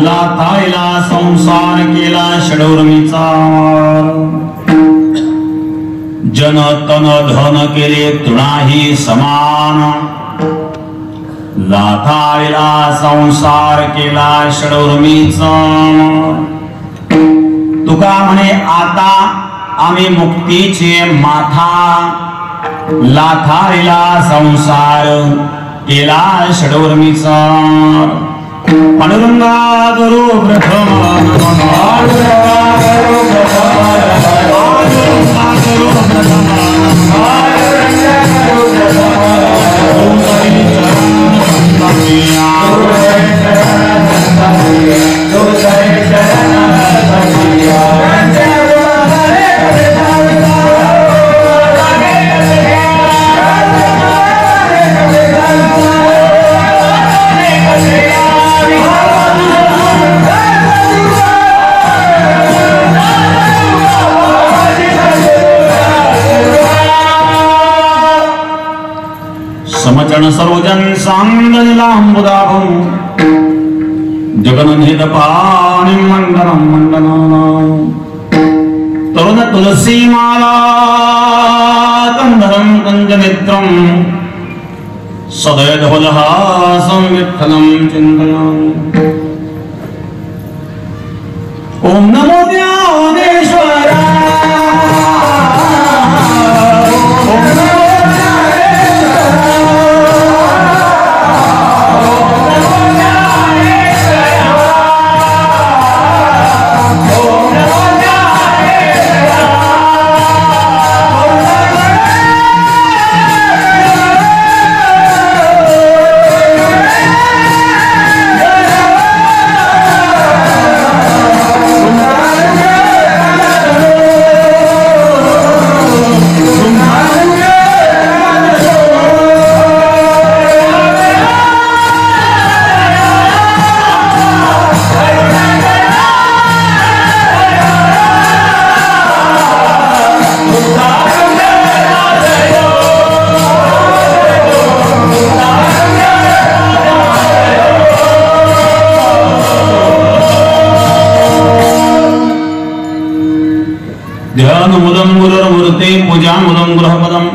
लाथायला संसार केला षडूर्मीचा जन तन धन केले तृणाही समान लाथायला संसार केला षडूर्मीचा तुका म्हणे आता आम्ही मुक्तीचे माथा लाथायला संसार केला षडूर्मीचा पांडुरंगा गुरु प्रथम समचरण सर्वजन सांगलांबुदाभं जगन्निध पाणि मंडनं मंडनं तरुण तुलसी माला कंदरं कंजनेत्रं सदैव धवलहासं विठ्ठलं चिन्तयामि ओम नमो ज्ञानेश्वराय ध्यानमुदं गुरुर्मूर्ते पूजामुदं गृहपदं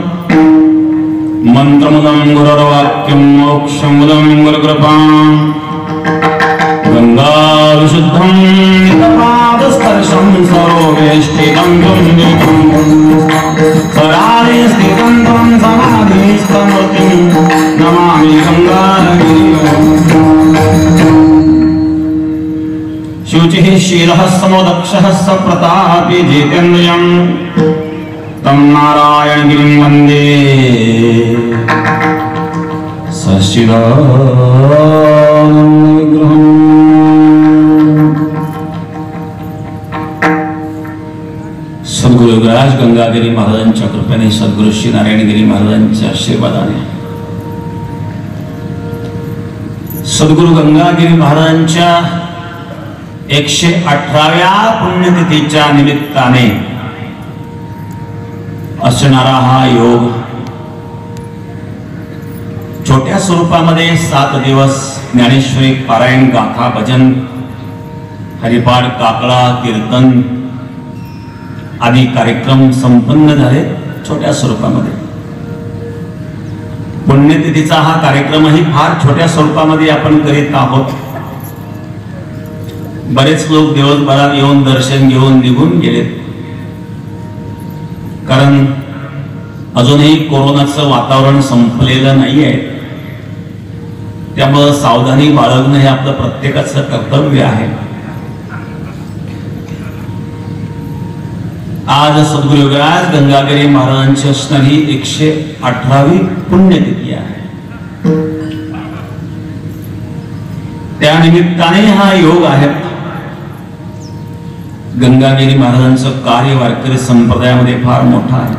मंत्रमुदं गुरुर्वाक्यं मोक्षमुदं गुरुकृपां गंगाविशुद्धं नितपादस्पर्शं सरोवेष्टितं सरारे स्थितं तं समाधिस्थमूर्तिं नमामि गंगाधरगिरिं शुचिः शीलः समोदक्षः सप्रतापी जितेन्द्रियं तं नारायणगिरिं वन्दे सच्चिदानन्दविग्रहम्। सद्गुरु योगराज गंगागिरी महाराजांच्या कृपेने सद्गुरु श्री नारायणगिरी महाराजांच्या आशीर्वादाने सद्गुरु गंगागिरी महाराजांच्या 118व्या पुण्यतिथीच्या निमित्ताने असणारा हा योग छोट्या स्वरूपामध्ये 7 दिवस ज्ञानेश्वरी पारायण गाथा भजन हरिपाठ काकळा कीर्तन आदी कार्यक्रम संपन्न झाले। छोट्या स्वरूपामध्ये पुण्यतिथीचा हा कार्यक्रमही फार छोट्या स्वरूपामध्ये आपण करीत आहोत। बरेच लोक दिवसभरात येऊन दर्शन घेऊन निघून गेलेत, कारण अजूनही कोरोनाचं वातावरण संपलेलं नाहीये। त्यामुळे सावधानी बाळगणं हे आपलं प्रत्येकाचं कर्तव्य आहे। आज सद्गुरु योगराज गंगागिरी महाराजांची असणारी 118वी पुण्यतिथी आहे। त्या निमित्ताने हा योग आहे। गंगागिरी महाराजांचं कार्य वारकरी संप्रदायामध्ये फार मोठं आहे।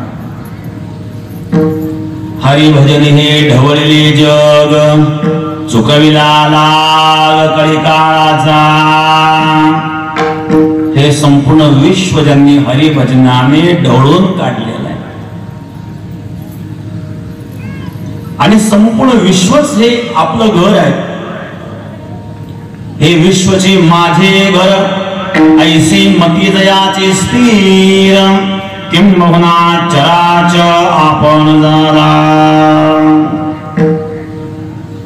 हरिभजन हे ढवळले जग चुकविला लाल कळीकाळाचा, हे संपूर्ण विश्व ज्यांनी हरिभजनाने ढवळून काढलेलं आहे आणि संपूर्ण विश्वच हे आपलं घर आहे। हे विश्वचे माझे घर ऐसी मती दयाचे स्थिर किंबहुना चराच आपण झाला।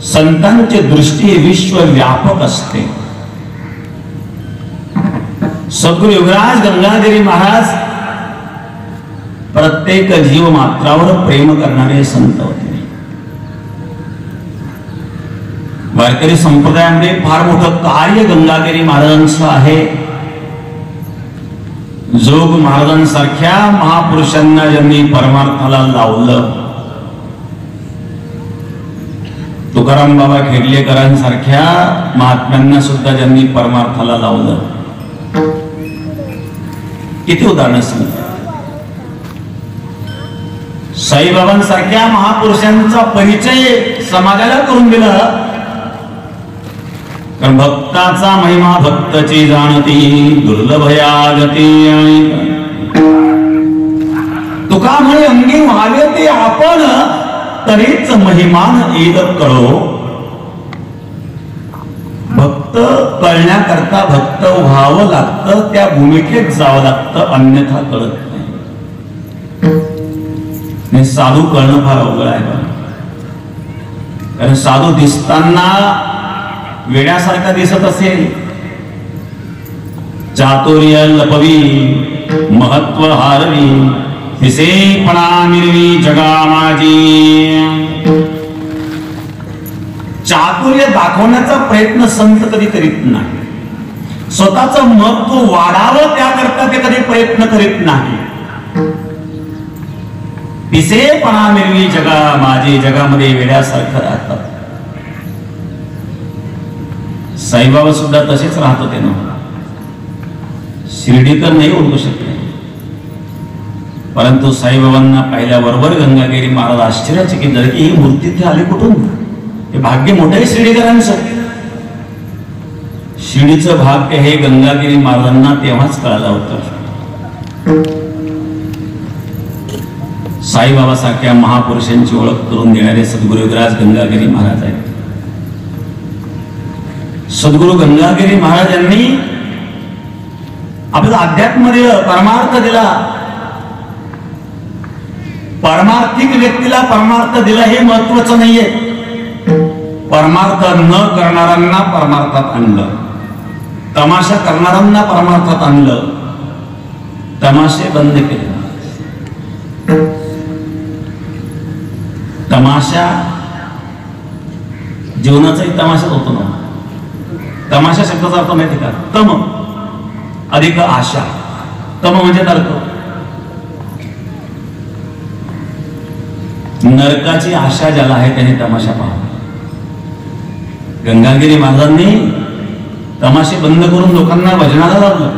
संतांची दृष्टी विश्व व्यापक असते। सद्गुरु योगराज गंगाधरी महाराज प्रत्येक जीव मात्रावर प्रेम करणारे संत होते। वारकरी संप्रदायामध्ये फार मोठं कार्य गंगाधरी महाराजांचं आहे। जोग महाराजांसारख्या महापुरुषांना ज्यांनी परमार्थाला लावलं, तुकाराम बाबा खेडलेकरांसारख्या महात्म्यांना सुद्धा ज्यांनी परमार्थाला लावलं, किती उदाहरणं सांगतात। साईबाबांसारख्या महापुरुषांचा परिचय समाजाला करून दिला, कारण भक्ताचा महिमा भक्तची जाणती दुर्लभया गती। तुका म्हणे अंगी व्हावे ते आपण तरीच महिमान येद कळो। भक्त कळण्याकरता भक्त व्हावं लागतं, त्या भूमिकेत जावं लागतं, अन्यथा कळत नाही। साधू कळणं फार अवघड आहे, कारण साधू दिसताना वेड्यासारखा दिसत असेल, चातुर्य लपवी महत्व हारवी दिसेपणा मिरवी जगा माझी। चातुर्य दाखवण्याचा प्रयत्न संत कधी करीत नाही, स्वतःचं महत्व वाढावं त्याकरता ते कधी प्रयत्न करीत नाही। दिसेपणा मिरवी जगा माझी, जगामध्ये वेड्यासारखं राहतात। साईबाबा सुद्धा तसेच राहत होते ना, शिर्डी तर नाही ओळखू शकले, परंतु साईबाबांना पाहिल्याबरोबर गंगागिरी महाराज आश्चर्यचकित झाले की ही मूर्ती ते आली कुठून। हे भाग्य मोठं आहे शिर्डीकरांचं। शिर्डीचं भाग्य हे गंगागिरी महाराजांना तेव्हाच कळालं होतं। साईबाबा सारख्या महापुरुषांची ओळख करून देणारे सद्गुरु योगराज गंगागिरी महाराज आहेत। सद्गुरु गंगागिरी महाराजांनी आपल्याला अध्यात्म दिलं, परमार्थ दिला। परमार्थिक व्यक्तीला परमार्थ दिला हे महत्वाचं नाहीये, परमार्थ न करणाऱ्यांना परमार्थात आणलं, तमाशा करणाऱ्यांना परमार्थात आणलं, तमाशे बंद केले। तमाशा जीवनाचाही तमाशाच होतो ना। तमाशा शब्दाचा अर्थ माहिती का? तम अधिक आशा, तम म्हणजे नरक, नरकाची आशा ज्याला आहे त्याने तमाशा पाहावा। गंगागिरी महाराजांनी तमाशे बंद करून लोकांना भजनाला लावलं।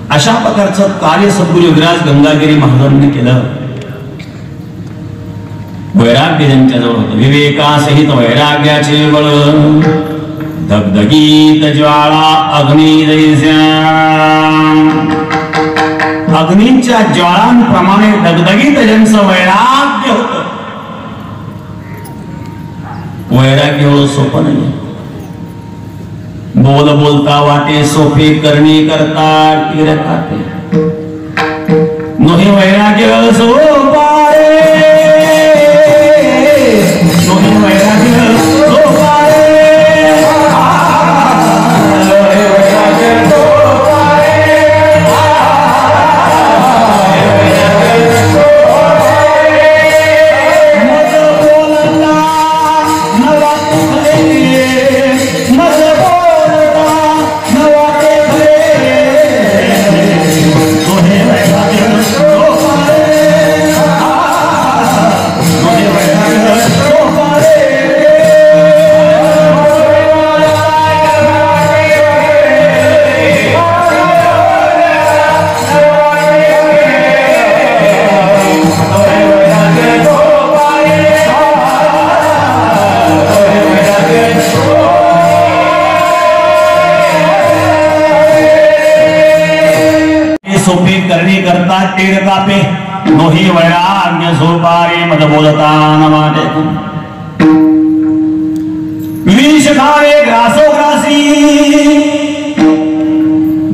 अशा प्रकारचं कार्य सद्गुरु योगराज गंगागिरी महाराजांनी केलं। वैराग्य ज्यांच्याजवळ होतं, विवेकासहित वैराग्याचे बळ, धगधगीत ज्वाळा अग्नी जैस्या, अग्नीच्या ज्वाळांप्रमाणे धगधगीत ज्यांचं वैराग्य होतं। वैराग्य एवढं सोपं नाही, बोल बोलता वाटे सोपे, करणी करता टीर खाते, नोहे वैराग्य सोपा रे, नोहे वैराग्य सोपा रे, करणी करता टेर कापे, नोही वैराग्य सोपारे मद बोलता न वाटे। विष खावे ग्रासो ग्रासी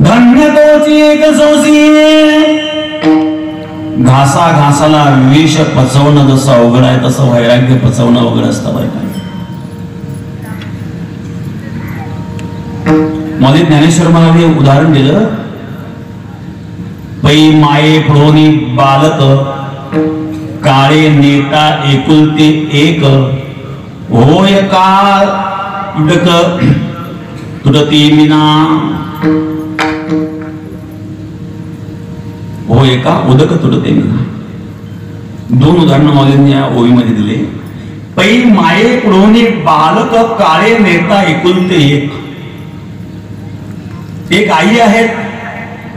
धन्य तोची एक सोसी. घासा घासाला विष पचवणं जसं अवघड आहे तसं वैराग्य पचवणं अवघड असतं बरं का. मध्ये ज्ञानेश्वर महाराज उदाहरण दिलं. पै माये पुढोनी बालक काळे नेता एकुलते एक होय का उडक तुडती मिना. होय का उदक तुडते मिना. दोन उदाहरण मौलींनी या ओळीमध्ये दिले. पै माये पुढोनी बालक काळे नेता एकुलते एक आई आहेत.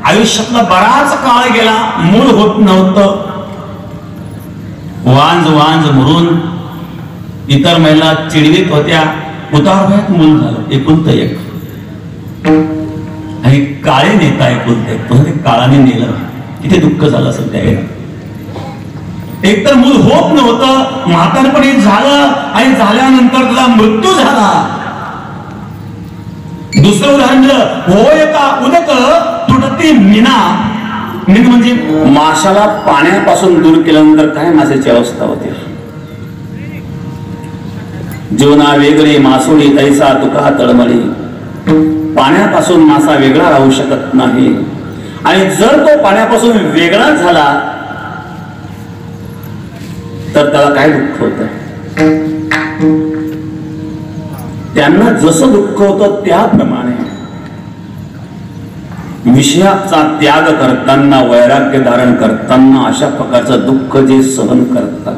आयुष्यातला बराच काळ गेला, मूल होत नव्हतं. वांज वांज म्हणून इतर महिला चिडवीत होत्या. उतारवयात मूल झालं, एकुलतं एक. आणि काळे नेता एकुलते एक, काळाने नेलं. किती दुःख झालं असेल त्यावेळेला. एकतर मूल होत नव्हतं, म्हातारपणी झालं आणि झाल्यानंतर त्याचा मृत्यू झाला. दुसरं उदाहरण दिलं. होय का उदक तुटती मिना. मिन म्हणजे माशाला पाण्यापासून दूर केल्यानंतर काय माशाची अवस्था होते. जीवना वेगळी मासोळी तैसा तुका तळमळी. पाण्यापासून मासा वेगळा राहू शकत नाही. आणि जर तो पाण्यापासून वेगळा झाला तर त्याला काय दुःख होत. त्यांना जसं दुःख होतं त्याप्रमाणे विषयाचा त्याग करताना, वैराग्य धारण करताना अशा प्रकारचं दुःख जे सहन करतात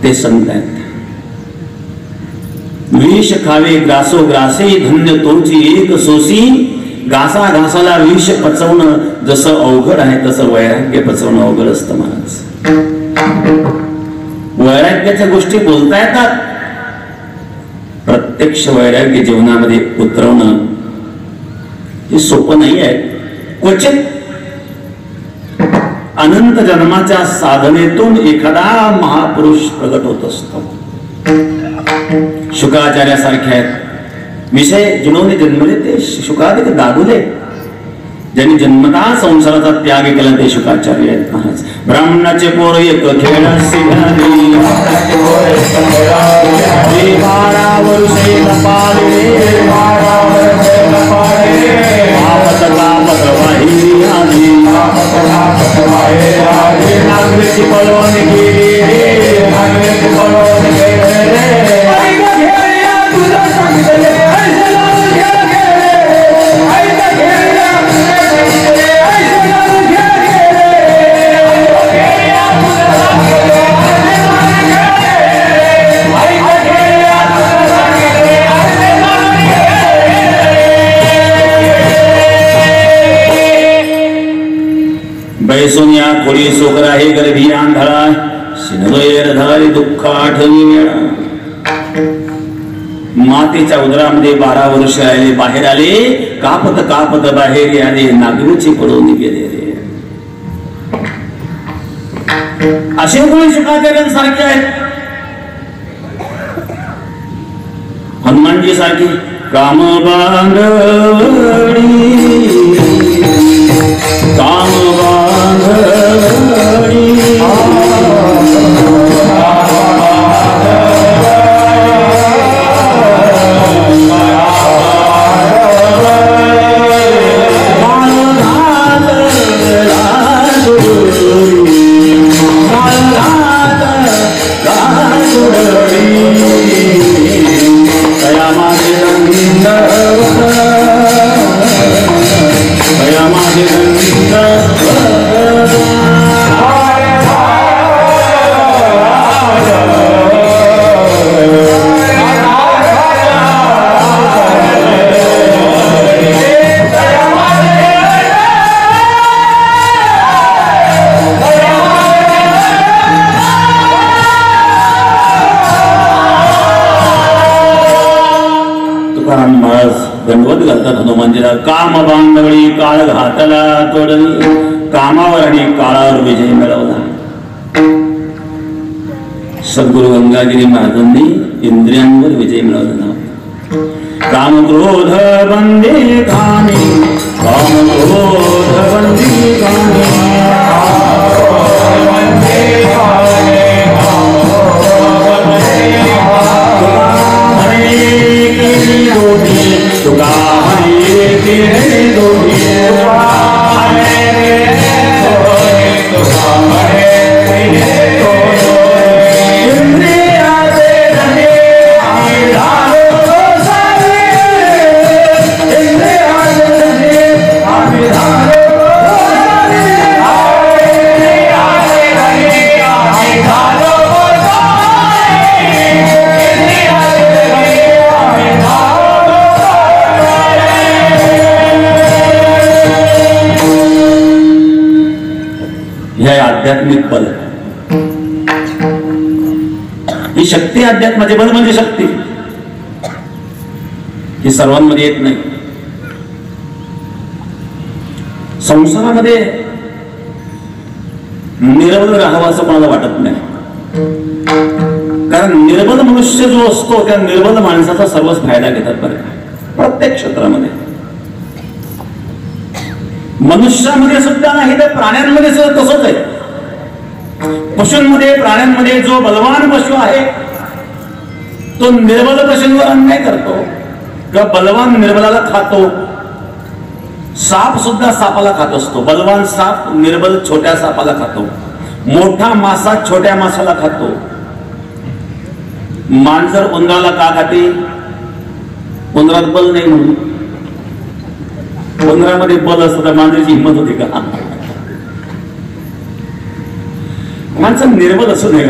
ते संत आहेत. विष खावे ग्रासो ग्रासे धन्य तोची एक सोसी. घासा घासाला विष पचवणं जसं अवघड आहे तसं वैराग्य पचवणं अवघड असतं. महाराज वैराग्याच्या गोष्टी बोलता येतात. प्रत्यक्ष वैराग्य जीवनामध्ये उतरवणं हे सोपं नाही आहे. क्वचित अनंत जन्माच्या साधनेतून एखादा महापुरुष प्रगट होत असतो. शुकाचार्यासारखे आहेत. विषय जिनोने जन्मले ते शुकाधिक दादुले. ज्यांनी जन्मता संसाराचा त्याग केला ते शुकाचार्य आहेत महाराज. ब्राह्मणाचे पोर एक खेळ सिंहानी बैसोनिया खोडी सोकरा हे गर्भी आंधळा शिनवैर धारी दुःख आठवी वेळा. मातेच्या उदरामध्ये 12 वर्ष राहिले, बाहेर आले. कापत कापत बाहेर आले, नागरीची पडून गेले रे. असे कोणी शुकाचार्यांसारखे आहेत. हनुमानजी सारखी काम बांधडी काम बांधडी दंडवत घालतात हनुमानजीला. काम बांधवळी काळ घातला तोडली. कामावर आणि काळावर विजय मिळवला. सद्गुरु गंगागिरी महाराजांनी इंद्रियांवर विजय मिळवला नव्हता. काम क्रोध बंदी कामी, काम क्रोध बंदी कामी, तुका हरे तेरे दोही, आध्यात्मिक बल, ही शक्ती अध्यात्माचे बल म्हणजे शक्ती ही सर्वांमध्ये येत नाही. संसारामध्ये निर्बल राहावं असं कोणाला वाटत नाही, कारण निर्बल मनुष्य जो असतो त्या निर्बल माणसाचा सर्वच फायदा घेतात बरं का. प्रत्येक क्षेत्रामध्ये, मनुष्यामध्ये सुद्धा नाही तर प्राण्यांमध्ये सुद्धा तसंच आहे. पशूंमध्ये प्राण्यांमध्ये जो बलवान पशु आहे तो निर्बल पशूंवर अन्याय करतो किंवा बलवान निर्बलाला खातो. साप सुद्धा सापाला खात असतो. बलवान साप निर्बल छोट्या सापाला खातो. मोठा मासा छोट्या मासाला खातो. मांजर उंदराला का खाते? उंदरात बल नाही म्हणून. उंदरामध्ये बल असतं तर मांजरीची हिंमत होती का? माणसं निर्बल असू नये.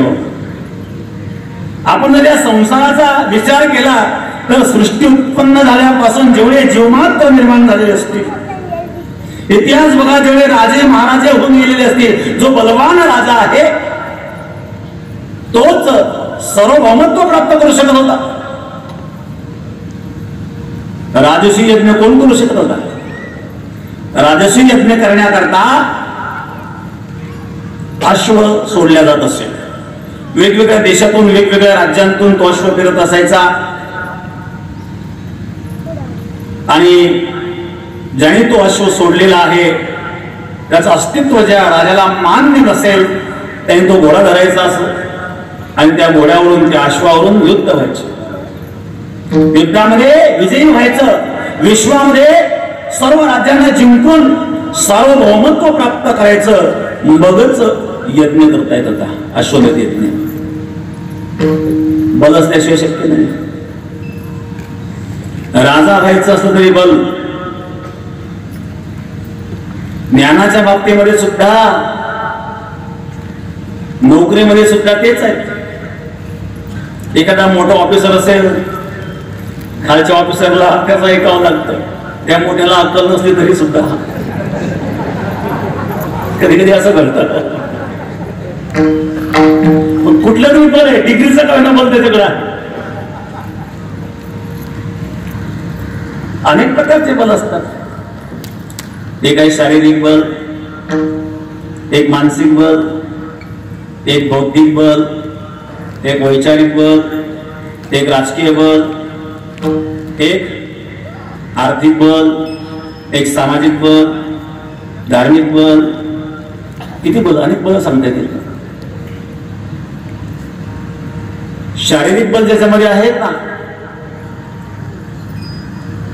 आपण जर या संसाराचा विचार केला तर सृष्टी उत्पन्न झाल्यापासून जेवढे जीवमात्र निर्माण झालेले असतील, इतिहास बघा, जेवढे राजे महाराजे होऊन गेलेले असतील, जो बलवान राजा आहे तोच सार्वभौमत्व प्राप्त करू शकत होता. राजसी यज्ञ कोण करू शकत होता? राजसी यज्ञ करण्याकरता अश्व सोडल्या जात असे. वेगवेगळ्या देशातून वेगवेगळ्या राज्यांतून तो अश्व फिरत असायचा आणि ज्याने तो अश्व सोडलेला आहे त्याचं अस्तित्व ज्या राजाला मान्य नसेल त्याने तो घोडा धरायचा असो आणि त्या घोड्यावरून त्या अश्वावरून युद्ध व्हायचं. युद्धामध्ये विजयी व्हायचं. विश्वामध्ये सर्व राज्यांना जिंकून सार्वभौमत्व प्राप्त करायचं. मगच यज्ञ करता येत होता. अश्वमेध यज्ञ बल असल्याशिवाय शक्य नाही. राजा व्हायचं असलं तरी बल. ज्ञानाच्या बाबतीमध्ये सुद्धा, नोकरीमध्ये सुद्धा तेच आहे. एखादा मोठा ऑफिसर असेल, खालच्या ऑफिसरला त्याचं ऐकावं लागतं. त्या मोठ्याला अक्कल नसली तरी सुद्धा कधी कधी असं घडतं. कुठलं तरी बल आहे, डिग्रीचं कळणं बोलते सगळं. अनेक प्रकारचे बल असतात. एक आहे शारीरिक बल, एक मानसिक बल, एक बौद्धिक बल, एक वैचारिक बल, एक राजकीय बल, एक आर्थिक बल, एक सामाजिक बल, धार्मिक बल. किती बल, अनेक बल सांगता येतील. शारीरिक बल ज्याच्यामध्ये आहेत ना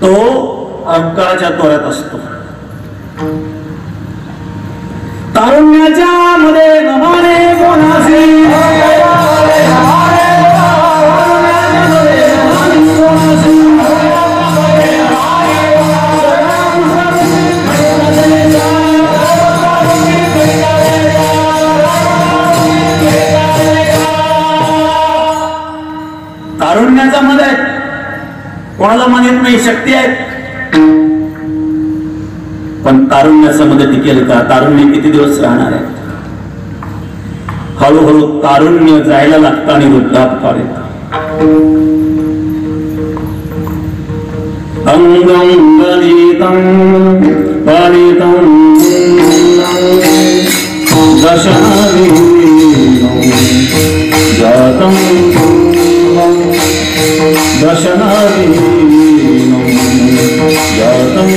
तो अहंकाराच्या तोऱ्यात असतो. तारुण्याच्या मध्ये नमाने कोणासी, तारुण्याचा मध आहे. कोणाला मन येत नाही, शक्ती आहे. पण तारुण्याचं मध्ये टिकेल का? तारुण्य किती दिवस राहणार आहे? हळूहळू तारुण्य जायला लागतं आणि वृद्धापकाळ येतं. अंगं गलितं पालितं दशाविहीनं जातं जातं दशनादीनं जातं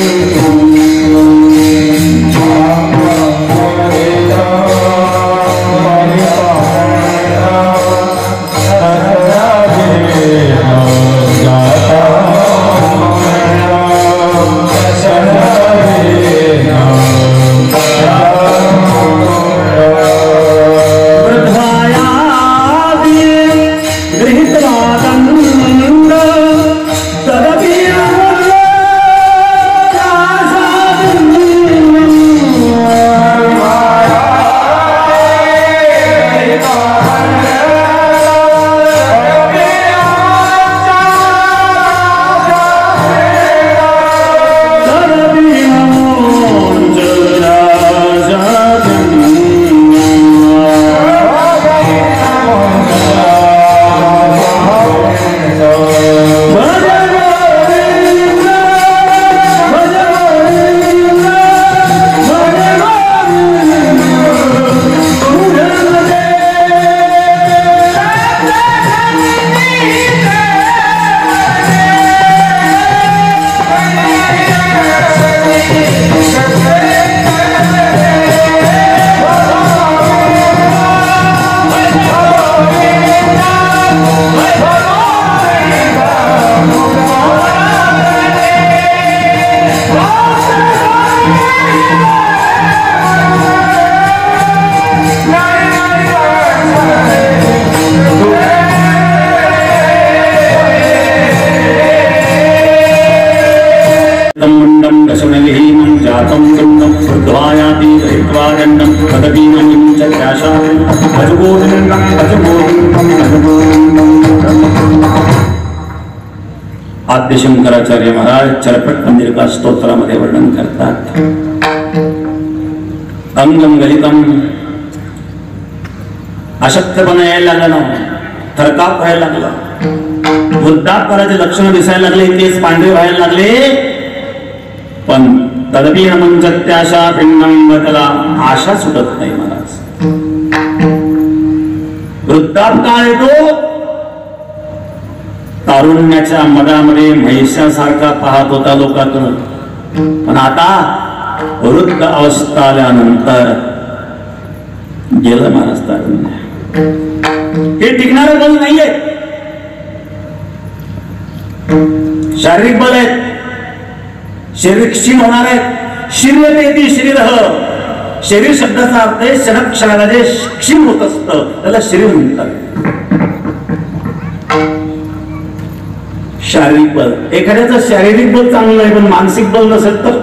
आद्य शंकराचार्य महाराज चरपट मंदिर का स्तोत्रामध्ये वर्णन करतात. अंगम गलितम, अशक्तपणा यायला लागला, थरकाप व्हायला लागला, वृद्धापकाळाचे लक्षण दिसायला लागले, केस पांढरे व्हायला लागले, पण तदपि न मुंचत्याशा पिंडम त्याला आशा सुटत नाही. महाराज वृद्धापकाळ येतो, तारुण्याच्या मनामध्ये म्हैसासारखा पाहत होता लोकांकडून, पण आता वृद्ध अवस्था आल्यानंतर गेलं महाराज तारुण्य. हे टिकणारं बल नाहीये, शारीरिक बल आहेत, शरीर क्षीण होणार आहेत. शरीर शरीर शरीर शब्दाचा अर्थ आहे क्षण क्षणाला जे क्षीण होत असतं त्याला शरीर म्हणतात. शारीरिक बल, एखाद्याचं शारीरिक बल चांगलं आहे पण मानसिक बल नसेल तर,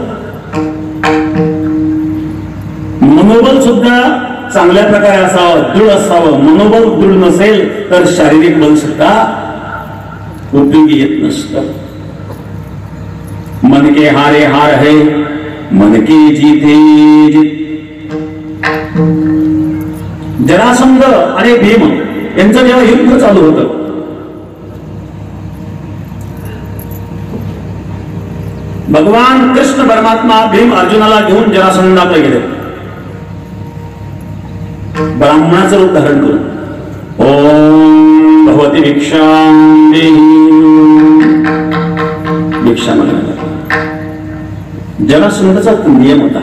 मनोबल सुद्धा चांगल्या प्रकारे असावं, दृढ असावं. मनोबल दृढ नसेल तर शारीरिक बल सुद्धा उपयोगी येत नसतं. मन के हारे हार है, मन के जीते जीत. जरासंध आणि भीम यांचं जेव्हा युद्ध चालू होतं, भगवान कृष्ण परमात्मा भीम अर्जुनाला घेऊन जरासंधाकडे गेले, ब्राह्मणाचं रूप धारण करून. ओम भगवती भिक्षां देहि, भिक्षा मागायला. जरासंधाचा नियम होता,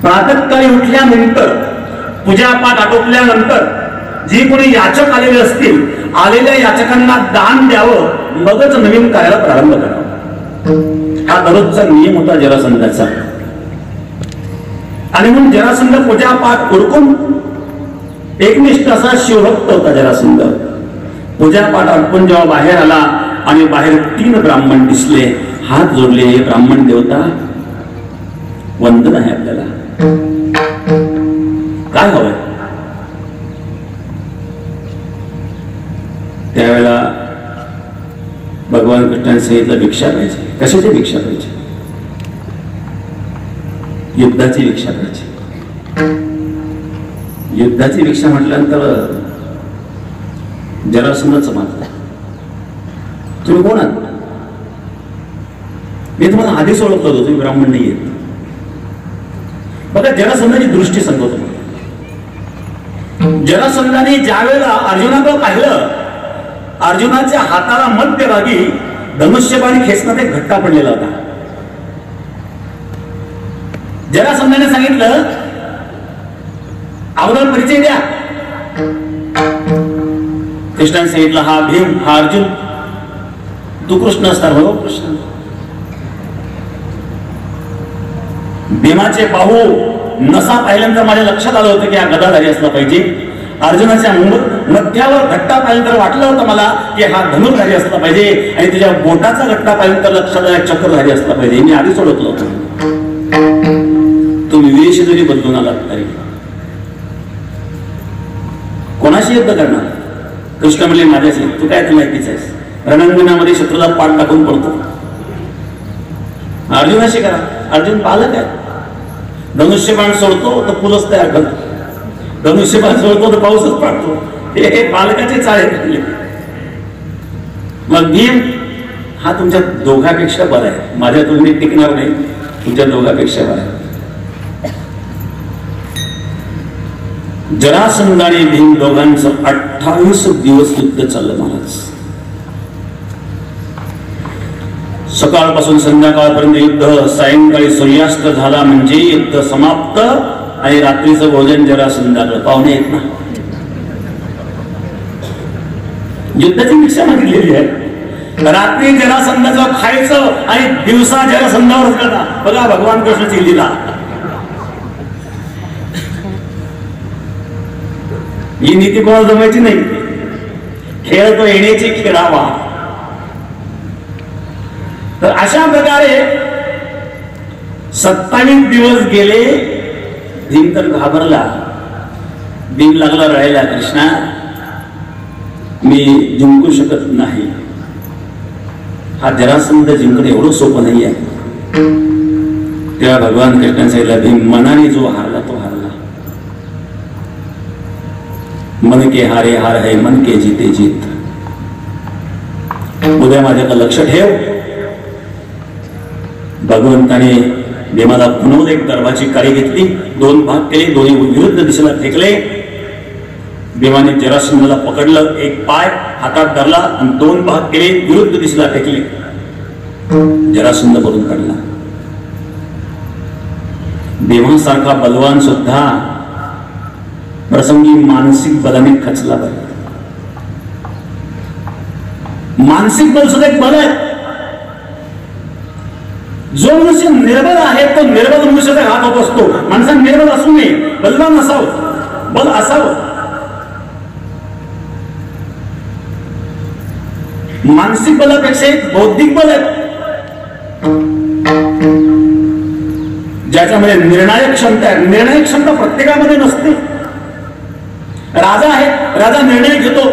प्रातःकाळी उठल्यानंतर पूजापाठ आटोपल्यानंतर जी कोणी याचक आलेले असतील, आलेल्या याचकांना दान द्यावं, मगच नवीन कार्याला प्रारंभ करावा. हा दररोजचा नियम होता जरासंधाचा. आणि म्हणून जरासंध पूजापाठ उरकून एकनिष्ठ असा शिवभक्त होता जरासंध. पूजापाठ आटपून जेव्हा बाहेर आला आणि बाहेर 3 ब्राह्मण दिसले, हात जोडले, हे ब्राह्मण देवता वंदन आहे आपल्याला, काय हवंय. त्यावेळेला भगवान कृष्णाने सांगितलं भिक्षा पाहिजे. कशाची भिक्षा पाहिजे? युद्धाची भिक्षा पाहिजे. युद्धाची भिक्षा म्हटल्यानंतर जरासंधच मागता, तुम्ही कोण आहात? मी तुम्हाला आधीच ओळखतो, तुम्ही ब्राह्मण नाही आहेत. बघा जरासंधाची दृष्टी सांगतो तुम्हाला. जरासंधाने ज्या वेळेला अर्जुनाकडे पाहिलं, अर्जुनाच्या हाताला मध्यभागी धनुष्यबाणी खेचण्यात एक घट्टा पडलेला होता. जरासंधाने सांगितलं, अगोदर परिचय द्या. कृष्णाने सांगितलं, हा भीम, हा अर्जुन. तू कृष्ण असणार? हो कृष्ण. भीमाचे बाहू नसा पाहिल्यानंतर माझ्या लक्षात आलं होतं की हा गदाधारी असला पाहिजे. अर्जुनाच्या मध्यावर घट्टा पाहिल्यानंतर वाटलं होतं मला की हा धनुर्धारी असला पाहिजे, आणि तुझ्या बोटाचा घट्टा पाहिल्यानंतर लक्षात आला चक्रधारी असला पाहिजे. मी आधीच ओळखलं होतं. तुम्ही वेश जरी बदलून आलात तरी कोणाशी युद्ध करणार? कृष्ण म्हणले, माझ्याशी. तू काय तुला माहितीच आहेस, रणांगणामध्ये शत्रूला पाठ टाकून पडतो. अर्जुनाशी करा. अर्जुन बालक आहे. धनुष्यबाण सोडतो तर पुलच तयार करतो, धनुष्यबाण सोडतो तर पाऊसच पडतो. हे बालकाचे चाळे घडले. मग भीम हा तुमच्या दोघांपेक्षा बरा आहे. माझ्या तुलनेत टिकणार नाही, तुमच्या दोघांपेक्षा बरा आहे. जरासंध आणि भीम दोघांचं 28 दिवस युद्ध चाललं महाराज. सकाळपासून संध्याकाळपर्यंत युद्ध. सायंकाळी सूर्यास्त झाला म्हणजे युद्ध समाप्त, आणि रात्रीचं भोजन जरासंधाला. पाहुणे येत ना, युद्धाची भिक्षा मागितलेली आहे. रात्री जरासंधाचं खायचं आणि दिवसा जरासंधावर करा. बघा भगवान कृष्णाची लीला. ही नीती कोणाला जमायची नाही. खेळ तो येण्याची खेळावा. तर अशा प्रकारे 27 दिवस गेले. भीम तर घाबरला. भीम लागला रडायला, कृष्णा मी जिंकू शकत नाही. हा जरासंध जिंकणं एवढं सोपं नाही आहे. तेव्हा भगवान कृष्णाने सांगितलं, भीम मनाने जो हारला तो हारला. मन के हारे हार है, मन के जीते जीत. उद्या माझ्याकडे लक्ष ठेव. भगवंताने भीमाला पुन्हा एक दर्भाची काडी घेतली, 2 भाग केले, दोन्ही विरुद्ध दिशेला फेकले. भीमाने जरासंधाला पकडलं, एक पाय हातात धरला आणि 2 भाग केले, विरुद्ध दिशेला फेकले. जरासंध भरून काढला. भीमासारखा बलवान सुद्धा प्रसंगी मानसिक बलाने खचला पाहिजे. मानसिक बल सुद्धा एक बल आहे. जो मनुष्य निर्बल आहे तो निर्बल मनुष्याचा घात होत असतो. माणसाने निर्बल असू नये, बलवान असावं, बल असावं. मानसिक बलापेक्षा एक बौद्धिक बल आहे, ज्याच्यामध्ये निर्णायक क्षमता आहे. निर्णायक क्षमता प्रत्येकामध्ये नसते. राजा आहे, राजा निर्णय घेतो,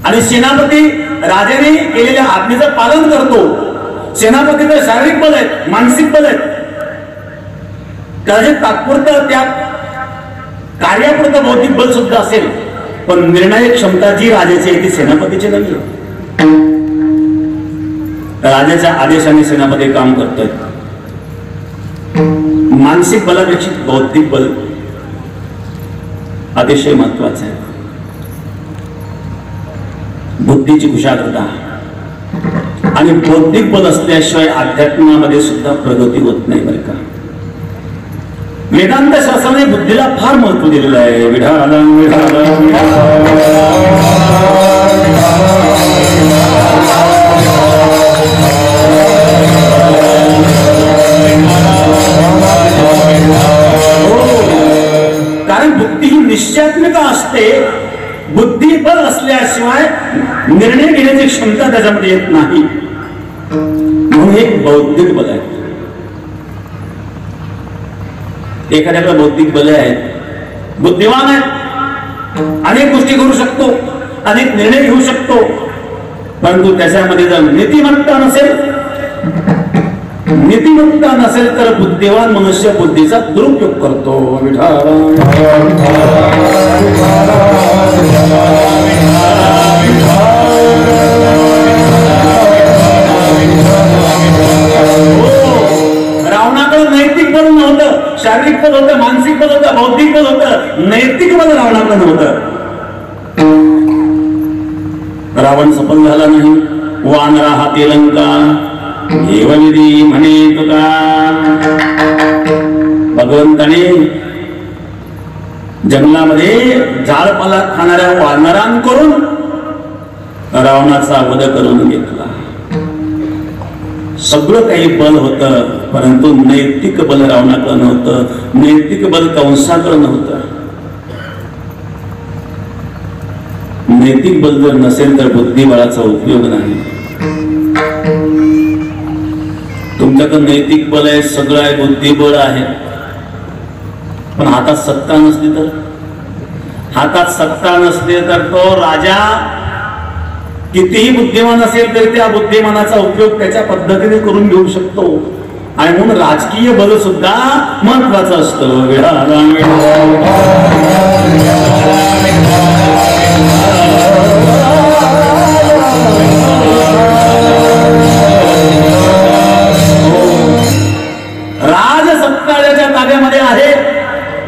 आणि सेनापती राजाने केलेल्या आज्ञेचं पालन करतो. सेनापतीचं शारीरिक बल आहे, मानसिक बल आहे. कदाचित तात्पुरतं त्या कार्यापुरतं बौद्धिक बल सुद्धा असेल, पण निर्णायक क्षमता जी राजाची आहे ती सेनापतीची नाही. राजाच्या आदेशाने सेनापती काम करतोय. मानसिक बलापेक्षा बौद्धिक बल अतिशय महत्वाचं आहे. बुद्धीची कुशाग्रता आणि बौद्धिक बल असल्याशिवाय अध्यात्मामध्ये सुद्धा प्रगती होत नाही बरं का. वेदांत शास्त्राने बुद्धीला फार महत्व दिलेलं आहे. विढाला कारण बुद्धी ही निश्चयात्मक असते. बुद्धिबल असल्याशिवाय निर्णय घेण्याची क्षमता त्याच्यामध्ये येत नाही. म्हणून एक बौद्धिक बल आहे. एखाद्याकडे बौद्धिक बल आहे, बुद्धिवान आहे, अनेक गोष्टी करू शकतो, अनेक निर्णय घेऊ शकतो, परंतु त्याच्यामध्ये जर नीतिमत्ता नसेल तर बुद्धिवान मनुष्य बुद्धीचा दुरुपयोग करतो. रावणाकडे नैतिक बल नव्हतं, शारीरिक बल होतं, मानसिक बल होतं, बौद्धिक बल होतं, नैतिक बल रावणाकडे नव्हतं. रावण सफल झाला नाही. वानरा हाती लंका देवनिधी म्हणे तुका. भगवंताने जंगलामध्ये झाडपाला खाणाऱ्या वानरांकडून रावणाचा वध करून घेतला. सगळं काही बल होतं, परंतु नैतिक बल रावणाकडे नव्हतं, नैतिक बल कंसाकडे नव्हतं. नैतिक बल जर नसेल तर बुद्धिबळाचा उपयोग नाही. तुमच्याकडे नैतिक बल आहे, सगळं आहे, बुद्धिबळ आहे, पण हातात सत्ता नसली तर, हातात सत्ता नसली तर तो राजा कितीही बुद्धिमान असेल तरी त्या बुद्धिमानाचा उपयोग त्याच्या पद्धतीने करून घेऊ शकतो. आणि म्हणून राजकीय बल सुद्धा महत्वाचं असतं. राजसत्ता ज्याच्या ताब्यामध्ये आहे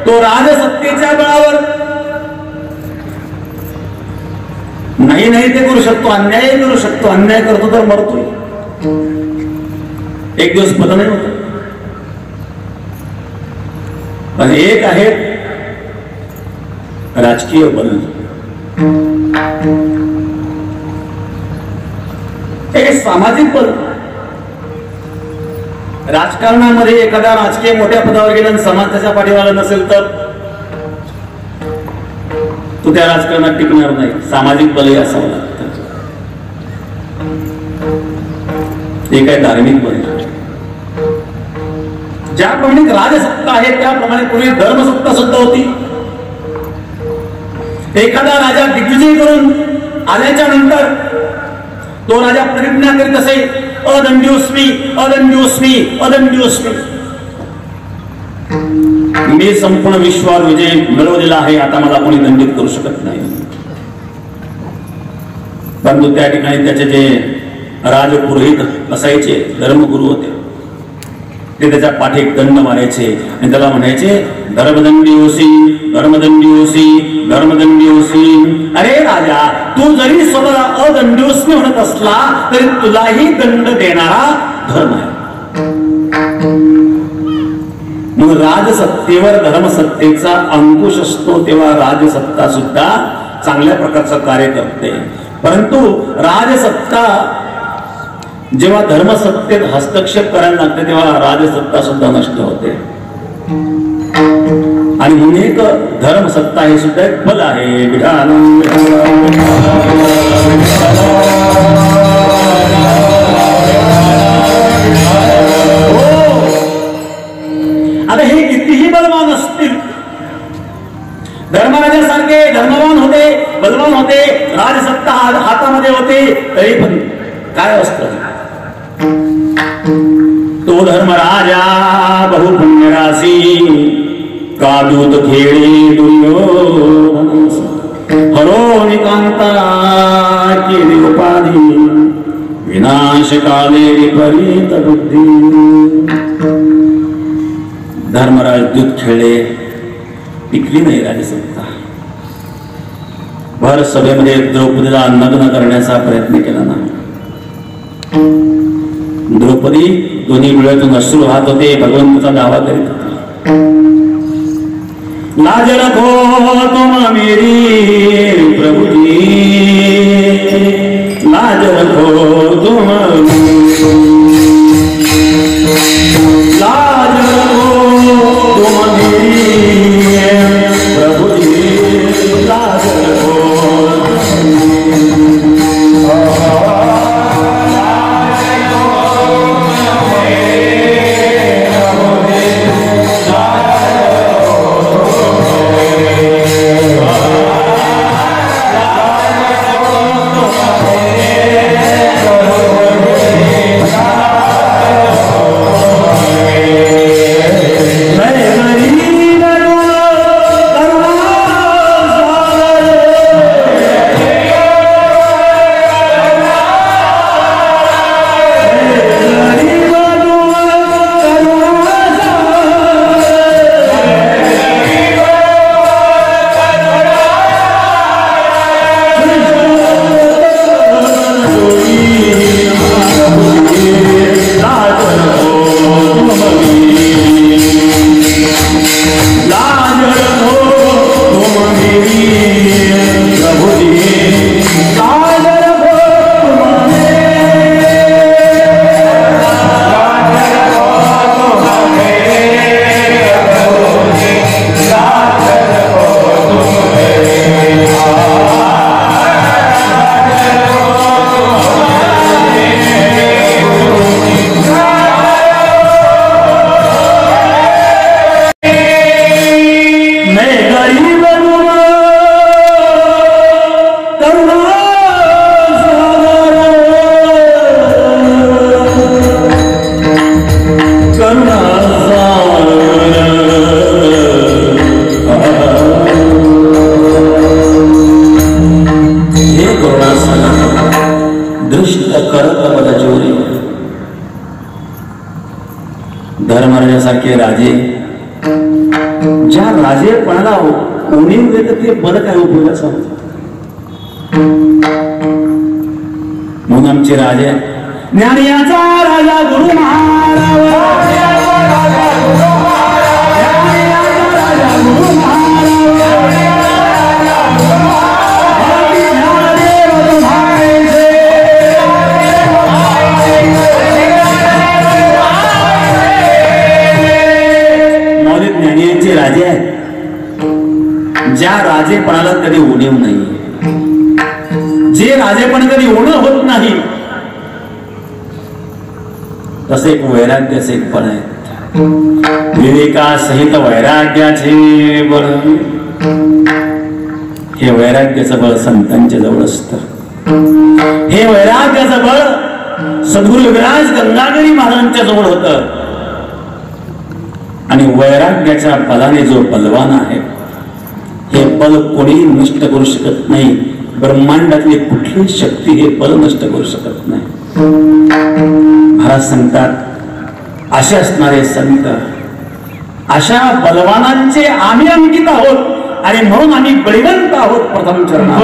तो राजसत्तेच्या बळावर नाही ते करू शकतो, अन्याय करू शकतो. अन्याय करतो तर मरतोय. एक दिवस पद नाही होत. पण एक आहे राजकीय बल. एक सामाजिक बल. राजकारणामध्ये एखादा राजकीय मोठ्या पदावर गेला आणि समाज त्याच्या पाठीमागे नसेल तर तो त्या राजकारणात टिकणार नाही. सामाजिक बलही असावं लागतं. हे काय धार्मिक बल. ज्याप्रमाणे राजसत्ता आहे त्याप्रमाणे पूर्वी धर्मसत्ता सुद्धा होती. एखादा राजा दिग्विजय करून आल्याच्या नंतर तो राजा प्रतिज्ञा करीत असे, अदंड्योस्मी अदंड्योस्मी अदंड्योस्मी. मी संपूर्ण विश्वावर विजय मिळवलेला आहे, आता मला कोणी दंडित करू शकत नाही. परंतु त्या ठिकाणी त्याचे जे राजपुरोहित असायचे, धर्मगुरु होते, ते त्याच्या पाठीत दंड मारायचे आणि त्याला म्हणायचे, धर्मदंडीओसी धर्मदंडीओसी धर्मदंडीओसी. अरे राजा, तू जरी स्वतःला अदंडोस्मी म्हणत असला तरी तुलाही दंड देणारा धर्म आहे. मग राजसत्तेवर धर्मसत्तेचा अंकुश असतो तेव्हा राजसत्ता सुद्धा चांगल्या प्रकारचं कार्य करते. परंतु राजसत्ता जेव्हा धर्मसत्तेत हस्तक्षेप करायला लागते तेव्हा राजसत्ता सुद्धा नष्ट होते. आणि म्हणून एक धर्मसत्ता हे सुद्धा एक बल आहे. आता हे कितीही बलवान असतील, धर्मराजासारखे धर्मवान होते, बलवान होते, राजसत्ता हातामध्ये होते, तरी पण काय असतं, तो धर्मराजा बहुपुण्यराशी कादूत खेळे दुर्योधन हरो निकांता केली उपाधी विनाशकाले विपरीत बुद्धी. धर्मराज दूत खेळले, टिकली नाही राजसत्ता. भर सभेमध्ये द्रौपदीला नग्न करण्याचा प्रयत्न केला नाही. द्रौपदी दोन्ही डोळ्यातून अश्रू वाहत होते, भगवंताचा दावा करीत होते. लाज रखो तुम मेरी प्रभु जी, लाज रखो तुम, लाज रखो तुम मेरी प्रभु जी, लाज रखो. दृष्ट करत पदचोरी. धर्मराजासारखे राजे ज्या राजेपणाला उणीव देत ते पद काय उपयोगाचं होतं. म्हणून आमचे राजे ज्ञानियाचा राजा गुरु ज्ञानियांचे राजे आहेत ज्या राजेपणाला कधी उणीव नाही, जे राजेपण कधी उणं होत नाही, तसे एक वैराग्याचे एक पण आहे. विवेकासहित वैराग्याचे बळ, हे वैराग्याचं बळ संतांच्या जवळ असतं. हे वैराग्याचं बळ सद्गुरु विराज गंगाधरी महाराजांच्या जवळ होतं. आणि वैराग्याच्या बलाने जो बलवान आहे, हे बल कोणी नष्ट करू शकत नाही. ब्रह्मांडातली कुठली शक्ती हे बल नष्ट करू शकत नाही. महाराज सांगतात, असे असणारे संत, अशा बलवानांचे आम्ही अंकित आहोत आणि म्हणून आम्ही बळीवंत आहोत. प्रथम चरणात